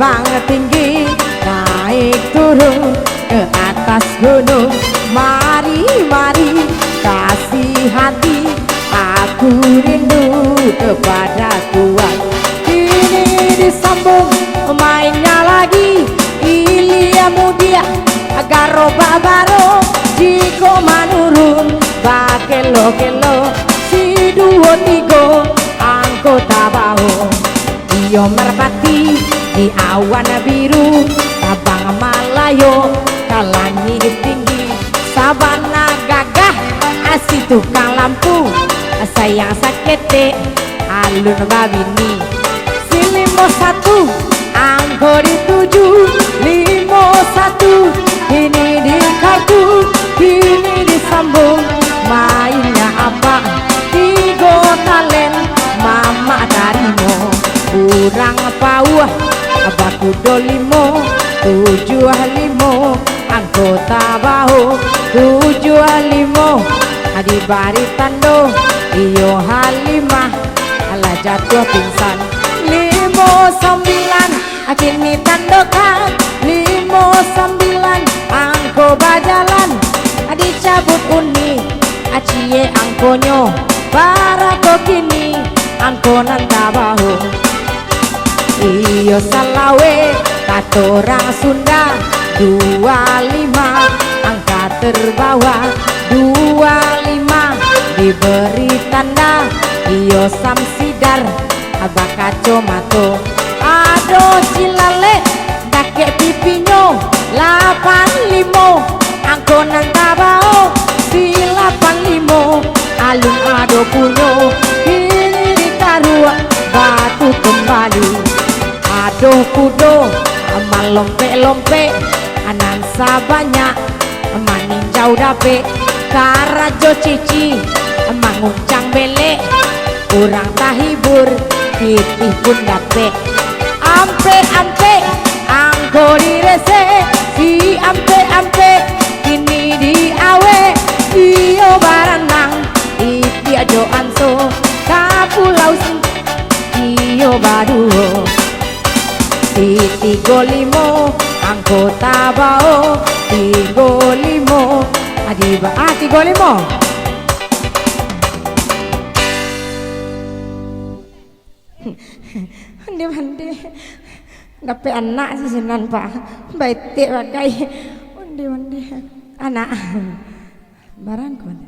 terbang tinggi, naik turun ke atas gunung. Mari, mari kasih hati, aku rindu kepada Tuhan. Kini disambung mainnya lagi, Ilya Mudia Agaro Babaro, Jiko Manurun Bakelo-kelo, si duo tigo anggota bahu. Iyo merpati di awan biru, Sabang Malayo kalani tinggi, Sabana gagah asih tukang lampu, sayang sakete alun babini. Si 51 angko di 7, 51 ini di kartu, kini disambung mainnya apa, tigo talent mama tarimo. Kurang pauah abaku dolimo, 75 anggota bahu, 75 adi baritando iyo halimah ala jatuh pingsan. 59 akini tandokan, 59 angko bajalan adi cabut uni acie angkonyo barako kini angko nanda bahu. Iyo salawe katorang Sunda, 25 angka terbawah, 25 diberi tanda. Iyo samsidar abakaco mato, ado cilale kakek pipinya, 85 angko nantabao, si 85 alun ado punyo, kini dikarua batu kembali. Aduh kudo amal lompe-lompe, anansa banyak maninjau dape, karajo cici manguncang belek, kurang tahibur pipih pun dape. Ampe-ampe angko direse, si ampe-ampe kini diawe. Iyo baranang iti ajo anso kapulau iyo baduo. Si 35 anggota bao, 35 adiba 35 mandi dapat anak sih senan pak, baik pakai mandi anak barang kon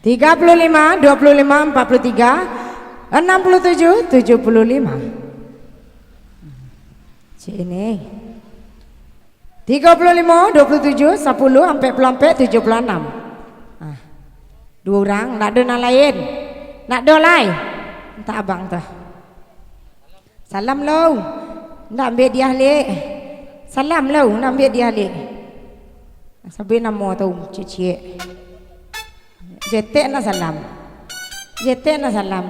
35, 25, 43, 67, 75. Ini 35, 27, 10 sampai 76. Dua orang, nak ada lain, nak ada lain, tak abang tu. Salam lo, nak ambil dia le. Salam lo, nak ambil dia le. Sampai nama tu cici. Jete na salam, jete na salam,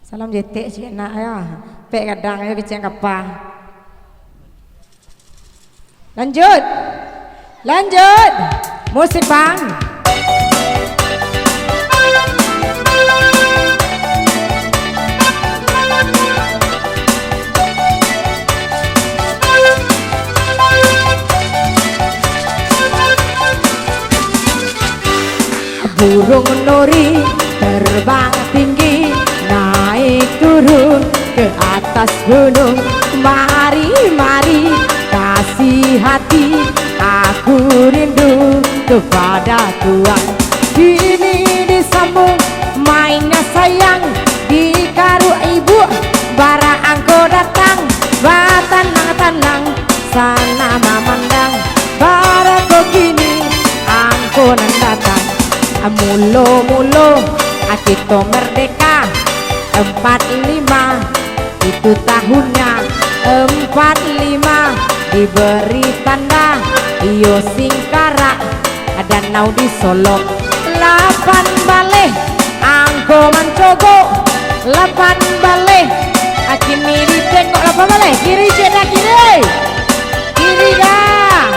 salam jete cik nak ya. Pek kadang ya kecil apa. Lanjut, lanjut, musik bang. Burung nuri terbang tinggi, naik turun ke atas gunung. Mari, mari kasih hati, aku rindu kepada Tuhan. Kini disambung mainnya sayang, di karu ibu bara angko datang, batanang-tanang sana memandang, bara kok kini angko nan datang. Mulo-mulo akito merdeka 45 itu tahunnya, 45 diberi tanda iyo singkara danau di Solo. 8 balik angko mancogo, 8 balik akini ditengok 8 balik kiri cek dah kiri, kiri dah.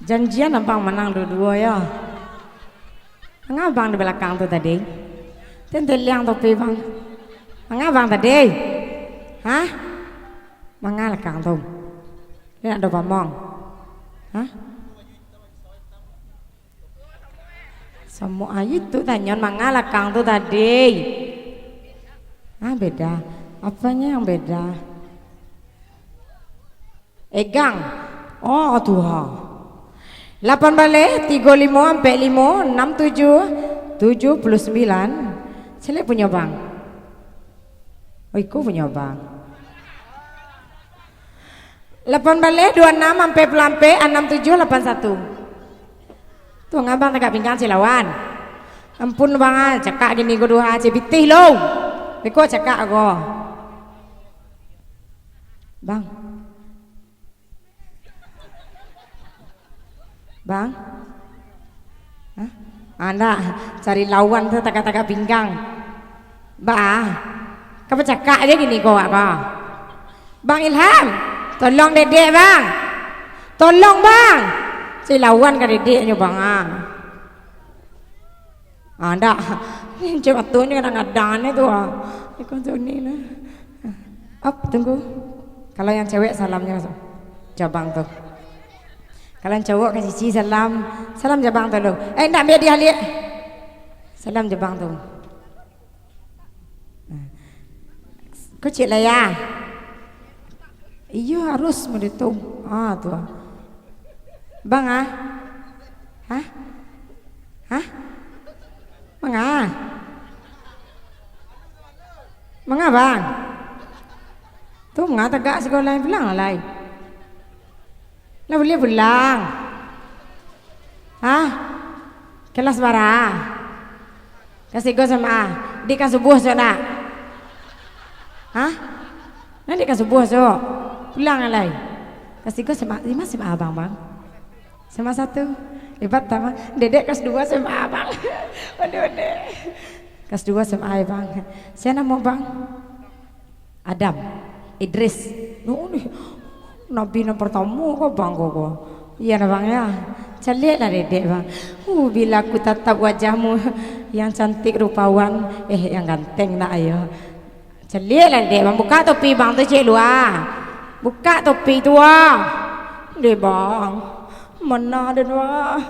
Janjian abang menang dua-dua ya. Abang di belakang tu tadi. Tentu liang topi bang. Abang tadi. Hah? Belakang tu. Dia nak ngomong. Hah? Semua itu tanya belakang tu tadi. Beda. Apanya yang beda? Egang. Oh Tuhan. 8 balik 35 sampai 5 67 79. Saya punya bang. Oh iku punya bang. 8 balik 26 sampai pelampe 67 81. Tuh ngabang tegak pinggang silawan. Ampun bang, cakap gini go dua cipitih lo. Beko cakap go. Bang. Bang, hah? Anda cari lawan tu tagak-tagak pinggang. Kau cakap aja gini kau apa? Bang Ilham, tolong dedek bang, tolong bang. Cari lawan ke dedeknya bang Anda, coba tu ni kadang-kadang ni tu Ikut tu ni lah. Tunggu. Kalau yang cewek salamnya jabang tu. Kalian cowok kasih cici salam jabang tu lo. Nak biar dia lihat. Salam jabang tu. Kau cik lah ya. Iya harus menditung. Tu. Bang Hah? Bang Bang bang. Tu tegak sekolah lain pulang lain. Lah boleh pulang. Kelas bara. Kasih go sama di kan subuh so nak. Nanti kan subuh so. Pulang alai. Kasih go sama 5 sama abang bang. Sama 1. Hebat sama. Dedek kelas 2 sama abang. Waduh. Kelas 2 sama abang. Saya nama bang Adam Idris. Nabi yang pertama kau bang kau. Iya na bang ya. Celik lah dedek bang. Bila aku tatap wajahmu yang cantik rupawan, yang ganteng nak ayo. Celik lah dedek bang. Buka topi bang tu cik luar. Buka topi tu Deh bang. Mana ada dua.